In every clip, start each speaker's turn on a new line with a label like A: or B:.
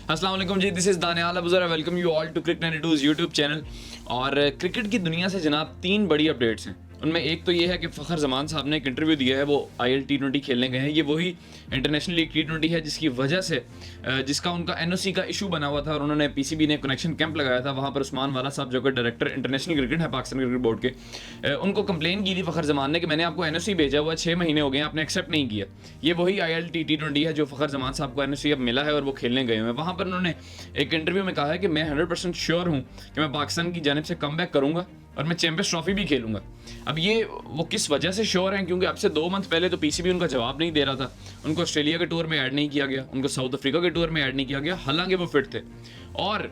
A: अस्सलाम वालेकुम जी, this is Daniyal Abuzar, welcome you all to cric 92's YouTube channel. और क्रिकेट की दुनिया से जनाब 3 बड़ी अपडेट्स हैं। उनमें एक तो ये है कि फ़खर ज़मान साहब ने एक इंटरव्यू दिया है, वो IL T20 खेलने गए हैं। ये वही इंटरनेशनल लीग T20 है जिसकी वजह से जिसका उनका NOC का इशू बना हुआ था और उन्होंने PCB ने कनेक्शन कैंप लगाया था। वहाँ पर उस्मान वाला साहब जो कि डायरेक्टर इंटरनेशनल क्रिकेट है पाकिस्तान क्रिकेट बोर्ड के, उनको कंप्लेन की थी फ़खर ज़मान ने कि मैंने आपको NOC भेजा हुआ 6 महीने हो गए हैं, आपने एक्सेप्ट नहीं किया। ये वही IL T20 है जो फ़खर ज़मान साहब को NOC अब मिला है और वो खेलने गए हुए हैं। वहाँ पर उन्होंने एक इंटरव्यू में कहा है कि मैं 100% श्योर हूँ कि मैं पाकिस्तान की जानिब से कमबैक करूँगा और मैं चैंपियंस ट्रॉफी भी खेलूंगा। अब ये वो किस वजह से श्योर हैं, क्योंकि अब से 2 मंथ पहले तो PCB उनका जवाब नहीं दे रहा था। उनको ऑस्ट्रेलिया के टूर में ऐड नहीं किया गया, उनको साउथ अफ्रीका के टूर में ऐड नहीं किया गया, हालांकि वो फिट थे और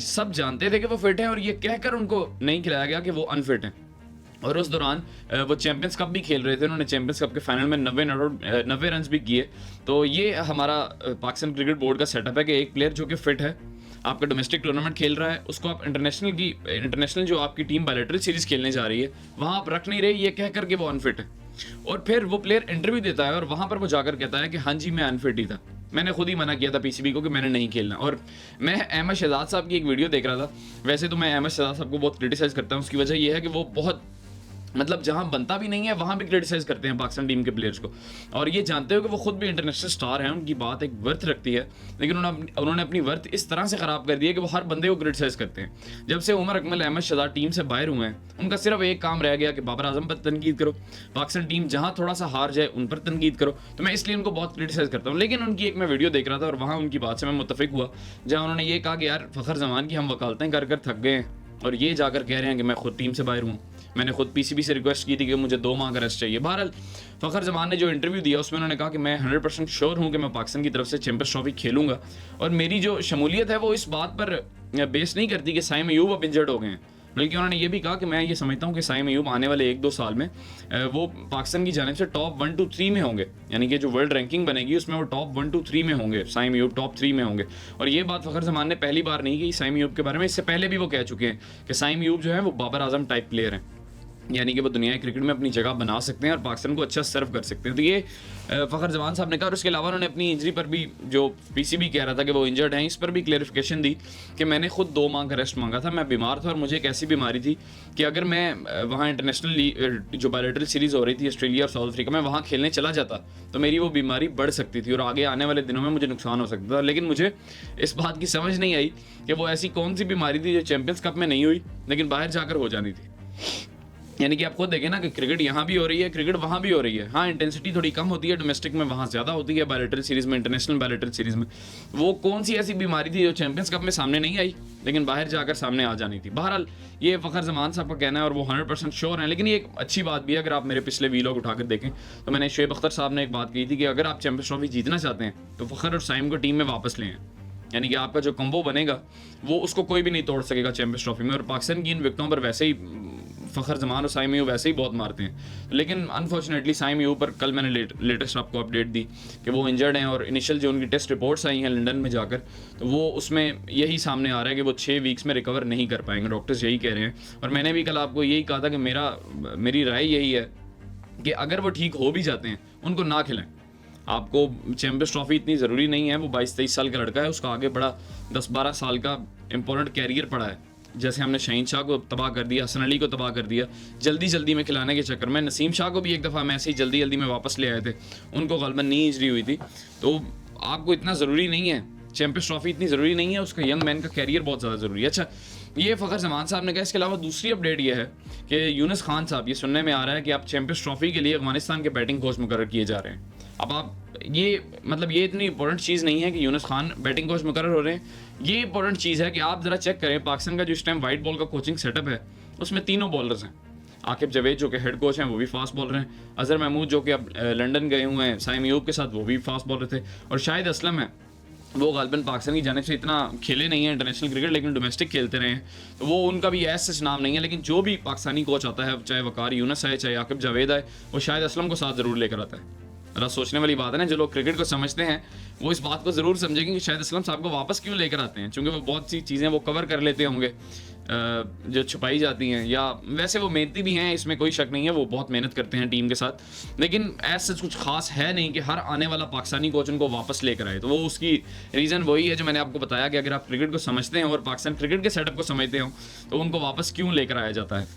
A: सब जानते थे कि वो फिट हैं और ये कहकर उनको नहीं खिलाया गया कि वो अनफिट हैं। और उस दौरान वो चैंपियंस कप भी खेल रहे थे, उन्होंने चैंपियंस कप के फाइनल में 90 रन भी किए। तो ये हमारा पाकिस्तान क्रिकेट बोर्ड का सेटअप है कि एक प्लेयर जो कि फिट है, आपका डोमेस्टिक टूर्नामेंट खेल रहा है, उसको आप इंटरनेशनल जो आपकी टीम बायलैटरल सीरीज खेलने जा रही है वहाँ आप रख नहीं रहे, ये कह करके वो अनफिट है। और फिर वो प्लेयर इंटरव्यू देता है और वहाँ पर वो जाकर कहता है कि हाँ जी मैं अनफिट ही था, मैंने खुद ही मना किया था PCB को कि मैंने नहीं खेलना। और मैं अहमद शहजाद साहब की एक वीडियो देख रहा था। वैसे तो मैं अहमद शहजाद साहब को बहुत क्रिटिसाइज़ करता हूँ, उसकी वजह यह है कि वो बहुत मतलब जहाँ बनता भी नहीं है वहाँ भी क्रिटिसाइज़ करते हैं पाकिस्तान टीम के प्लेयर्स को, और ये जानते हो कि वो खुद भी इंटरनेशनल स्टार हैं, उनकी बात एक वर्थ रखती है, लेकिन उन्होंने अपनी वर्थ इस तरह से ख़राब कर दी है कि वो हर बंदे को क्रिटिसाइज़ करते हैं। जब से उमर अकमल अहमद शहजाद टीम से बाहर हुए हैं, उनका सिर्फ एक काम रह गया कि बाबर आजम पर तनकीद करो, पाकिस्तान टीम जहाँ थोड़ा सा हार जाए उन पर तनकीद करो। तो मैं इसलिए उनको बहुत क्रिटिसाइज़ करता हूँ। लेकिन उनकी एक मैं वीडियो देख रहा था और वहाँ उनकी बात से मैं मुत्तफिक हुआ, जहाँ उन्होंने ये कहा कि यार फ़खर ज़मान की हम वकालतें कर कर थक गए हैं और ये जाकर कह रहे हैं कि मैं खुद टीम से बाहर हूँ। मैंने खुद PCB से रिक्वेस्ट की थी कि मुझे 2 माह का रेस्ट चाहिए। बहरहाल फ़खर ज़मान ने जो इंटरव्यू दिया उसमें उन्होंने कहा कि मैं 100% श्योर हूँ कि मैं पाकिस्तान की तरफ से चैंपियंस ट्रॉफी खेलूंगा और मेरी जो शमूलियत है वो इस बात पर बेस नहीं करती कि साइम अयूब अब इंजर्ड हो गए हैं, बल्कि उन्होंने ये भी कहा कि मैं ये समझता हूँ कि साइम अयूब आने वाले 1-2 साल में वो पाकिस्तान की जानिब से टॉप 1 to 3 में होंगे, यानी कि जो वर्ल्ड रैंकिंग बनेगी उसमें वो टॉप 1 to 3 में होंगे, साइम अयूब टॉप 3 में होंगे। और ये बात फ़खर ज़मान ने पहली बार नहीं की साइम अयूब के बारे में, इससे पहले भी वो कह चुके हैं कि साइम अयूब जो है वो बाबर आजम टाइप प्लेयर हैं, यानी कि वो दुनिया क्रिकेट में अपनी जगह बना सकते हैं और पाकिस्तान को अच्छा सर्व कर सकते हैं। तो ये फ़खर ज़मान साहब ने कहा। और उसके अलावा उन्होंने अपनी इंजरी पर भी, जो PCB कह रहा था कि वो इंजर्ड हैं, इस पर भी क्लेरिफिकेशन दी कि मैंने खुद 2 माह का रेस्ट मांगा था, मैं बीमार था और मुझे एक ऐसी बीमारी थी कि अगर मैं वहाँ इंटरनेशनल जो बायलैटरल सीरीज़ हो रही थी ऑस्ट्रेलिया और साउथ अफ्रीका में, वहाँ खेलने चला जाता तो मेरी वो बीमारी बढ़ सकती थी और आगे आने वाले दिनों में मुझे नुकसान हो सकता था। लेकिन मुझे इस बात की समझ नहीं आई कि वो ऐसी कौन सी बीमारी थी जो चैंपियंस कप में नहीं हुई लेकिन बाहर जाकर हो जानी थी। यानी कि आप खुद देखें ना कि क्रिकेट यहाँ भी हो रही है, क्रिकेट वहाँ भी हो रही है। हाँ, इंटेंसिटी थोड़ी कम होती है डोमेस्टिक में, वहाँ ज़्यादा होती है बायलैटरल सीरीज़ में, इंटरनेशनल बायलैटरल सीरीज़ में। वो कौन सी ऐसी बीमारी थी जो चैंपियंस कप में सामने नहीं आई लेकिन बाहर जाकर सामने आ जानी थी। बहरहाल ये फ़खर ज़मान साहब का कहना है और वो 100% श्योर हैं। लेकिन ये एक अच्छी बात भी है, अगर आप मेरे पिछले वीलॉग उठाकर देखें तो मैंने शुएब अख्तर साहब ने एक बात की थी कि अगर आप चैंपियंस ट्रॉफी जीतना चाहते हैं तो फ़खर और साइम को टीम में वापस लें, यानी कि आपका जो कम्बो बनेगा वो उसको कोई भी नहीं तोड़ सकेगा चैंपियंस ट्रॉफी में। और पाकिस्तान की इन विकेटों पर वैसे ही फ़खर ज़मान और साइम अयूब वैसे ही बहुत मारते हैं, लेकिन अनफॉर्चुनेटली साइम अयूब पर कल मैंने लेटेस्ट आपको अपडेट दी कि वो इंजर्ड हैं और इनिशियल जो उनकी टेस्ट रिपोर्ट्स आई हैं लंदन में जाकर, तो वो उसमें यही सामने आ रहा है कि वो 6 वीक्स में रिकवर नहीं कर पाएंगे, डॉक्टर्स यही कह रहे हैं। और मैंने भी कल आपको यही कहा था कि मेरी राय यही है कि अगर वो ठीक हो भी जाते हैं उनको ना खिलाएं। आपको चैंपियंस ट्रॉफी इतनी ज़रूरी नहीं है, वो 22-23 साल का लड़का है, उसका आगे बड़ा 10-12 साल का इंपॉर्टेंट कैरियर पड़ा है। जैसे हमने शहीन शाह को तबाह कर दिया, हसन अली को तबाह कर दिया जल्दी में खिलाने के चक्कर में। नसीम शाह को भी एक दफ़ा हम ऐसे ही जल्दी में वापस ले आए थे, उनको गलबन नी इंजरी हुई थी। तो आपको इतना ज़रूरी नहीं है, चैंपियंस ट्रॉफी इतनी ज़रूरी नहीं है, उसका यंग मैन का कैरियर बहुत ज़्यादा ज़रूरी है। अच्छा, ये फ़खर ज़मान साहब ने कहा। इसके अलावा दूसरी अपडेट ये है कि यूनुस खान साहब, ये सुनने में आ रहा है कि आप चैंपियंस ट्रॉफी के लिए अफगानिस्तान के बैटिंग कोच मुकर्रर किए जा रहे हैं। अब आप ये इतनी इंपॉर्टेंट चीज़ नहीं है कि यूनुस खान बैटिंग कोच मुकर्रर हो रहे हैं। ये इंपॉर्टेंट चीज़ है कि आप ज़रा चेक करें पाकिस्तान का जो इस टाइम वाइट बॉल का कोचिंग सेटअप है उसमें 3 बॉलर्स हैं। आकिब जवेद जो कि हेड कोच हैं वो भी फास्ट बॉलर हैं, अजहर महमूद जो कि अब लंदन गए हुए हैं साइम अयूब के साथ वो भी फास्ट बॉलर थे, और शाहिद असलम है वो गालिबन पाकिस्तान की जानिब से इतना खेले नहीं है इंटरनेशनल क्रिकेट लेकिन डोमेस्टिक खेलते रहे हैं, तो वो उनका भी ऐसा नाम नहीं है। लेकिन जो भी पाकिस्तानी कोच आता है, चाहे वकार यूनुस है चाहे आकिब जवेद है, वो शाहिद असलम को साथ ज़रूर लेकर आता है। ज़रा सोचने वाली बात है ना, जो लोग क्रिकेट को समझते हैं वो इस बात को ज़रूर समझेंगे कि शाहिद असलम साहब को वापस क्यों लेकर आते हैं, क्योंकि वो बहुत सी चीज़ें वो कवर कर लेते होंगे जो छुपाई जाती हैं, या वैसे वो मेहनती भी हैं, इसमें कोई शक नहीं है, वो बहुत मेहनत करते हैं टीम के साथ, लेकिन ऐसा कुछ खास है नहीं कि हर आने वाला पाकिस्तानी कोच उनको वापस लेकर आए। तो वो उसकी रीज़न वही है जो मैंने आपको बताया कि अगर आप क्रिकेट को समझते हैं और पाकिस्तान क्रिकेट के सेटअप को समझते हो तो उनको वापस क्यों लेकर आया जाता है।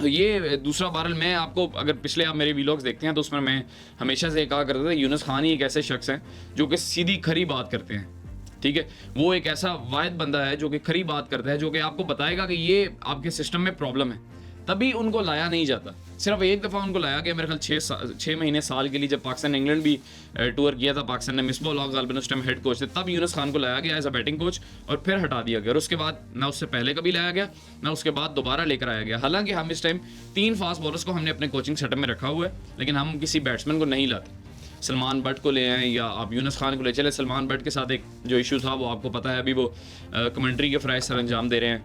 A: तो ये दूसरा बहरहाल, मैं आपको अगर पिछले आप मेरे वीलॉग्स देखते हैं तो उसमें मैं हमेशा से कहा करता था यूनुस खान ही एक ऐसे शख्स हैं जो कि सीधी खरी बात करते हैं, ठीक है। वो एक ऐसा वाहिद बंदा है जो कि खरी बात करता है, जो कि आपको बताएगा कि ये आपके सिस्टम में प्रॉब्लम है, तभी उनको लाया नहीं जाता। सिर्फ एक दफ़ा उनको लाया गया मेरे ख्याल 6 महीने साल के लिए, जब पाकिस्तान ने इंग्लैंड भी टूर किया था, पाकिस्तान ने मिसबाह उल हक गालिबन उस टाइम हेड कोच थे, तब यूनुस खान को लाया गया एज अ बैटिंग कोच और फिर हटा दिया गया, और उसके बाद ना उससे पहले कभी लाया गया ना उसके बाद दोबारा लेकर आया गया। हालांकि हम इस टाइम 3 फास्ट बॉलर्स को हमने अपने कोचिंग सेटअप में रखा हुआ है, लेकिन हम किसी बैट्समैन को नहीं लाते। सलमान बट को ले आए या आप यूनुस खान को ले चले। सलमान बट के साथ एक जो इशू था वो आपको पता है, अभी वो कमेंट्री के फ़राइज़ सर अंजाम दे रहे हैं,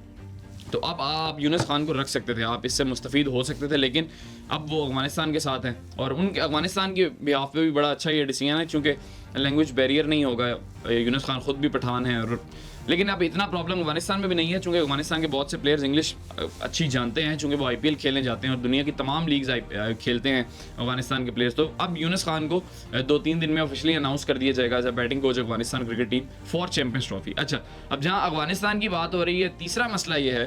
A: तो अब आप यूनुस खान को रख सकते थे, आप इससे मुस्तफ़ीद हो सकते थे, लेकिन अब वो अफ़गानिस्तान के साथ हैं और उनके अफ़गानिस्तान के बिहाफ पे भी बड़ा अच्छा ये डिसीजन है, क्योंकि लैंग्वेज बैरियर नहीं होगा। यूनुस खान ख़ुद भी पठान है, और लेकिन अब इतना प्रॉब्लम अफगानिस्तान में भी नहीं है, चूँकि अफगानिस्तान के बहुत से प्लेयर्स इंग्लिश अच्छी जानते हैं, चूँकि वो IPL खेलने जाते हैं और दुनिया की तमाम लीग्स खेलते हैं अफगानिस्तान के प्लेयर्स। तो अब यूनुस खान को 2-3 दिन में ऑफिशियली अनाउंस कर दिया जाएगा as a batting coach Afghanistan cricket team for Champions Trophy. अच्छा, अब जहाँ अफगानिस्तान की बात हो रही है, तीसरा मसला ये है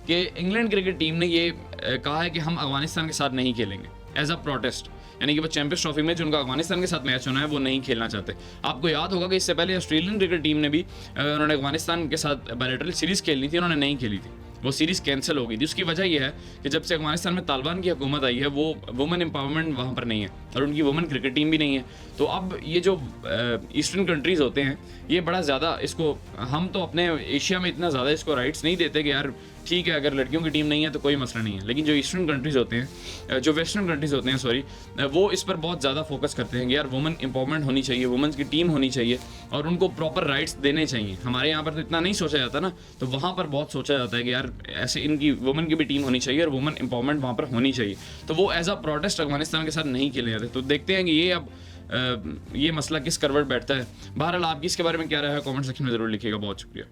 A: कि इंग्लैंड क्रिकेट टीम ने ये कहा है कि हम अफगानिस्तान के साथ नहीं खेलेंगे एज अ प्रोटेस्ट, यानी कि वो चैंपियंस ट्रॉफी में जो उनका अफगानिस्तान के साथ मैच होना है वो नहीं खेलना चाहते। आपको याद होगा कि इससे पहले ऑस्ट्रेलियन क्रिकेट टीम ने भी उन्होंने अफगानिस्तान के साथ बायलैटरल सीरीज़ खेलनी थी, उन्होंने नहीं खेली थी, वो सीरीज़ कैंसिल हो गई थी। उसकी वजह यह है कि जब से अफगानिस्तान में तालिबान की हुकूमत आई है वो वुमेन एम्पावरमेंट वहाँ पर नहीं है और उनकी वुमेन क्रिकेट टीम भी नहीं है। तो अब ये जो ईस्टर्न कंट्रीज़ होते हैं ये बड़ा ज़्यादा इसको, हम तो अपने एशिया में इतना ज़्यादा इसको राइट्स नहीं देते कि यार ठीक है अगर लड़कियों की टीम नहीं है तो कोई मसला नहीं है, लेकिन जो ईस्टर्न कंट्रीज़ होते हैं, जो वेस्टर्न कंट्रीज़ होते हैं सॉरी, वो इस पर बहुत ज़्यादा फोकस करते हैं कि यार वुमेन एम्पावरमेंट होनी चाहिए, वुमेन्स की टीम होनी चाहिए और उनको प्रॉपर राइट्स देने चाहिए। हमारे यहाँ पर तो इतना नहीं सोचा जाता ना, तो वहाँ पर बहुत सोचा जाता है कि यार ऐसे इनकी वुमेन की भी टीम होनी चाहिए और वुमेन एम्पावरमेंट वहाँ पर होनी चाहिए। तो वो एज अ प्रोटेस्ट अफगानिस्तान के साथ नहीं खेले जाते। तो देखते हैं कि ये अब ये मसला किस करवट बैठता है। बहरहाल आपकी इसके बारे में क्या राय है, कमेंट सेक्शन में ज़रूर लिखिएगा। बहुत शुक्रिया।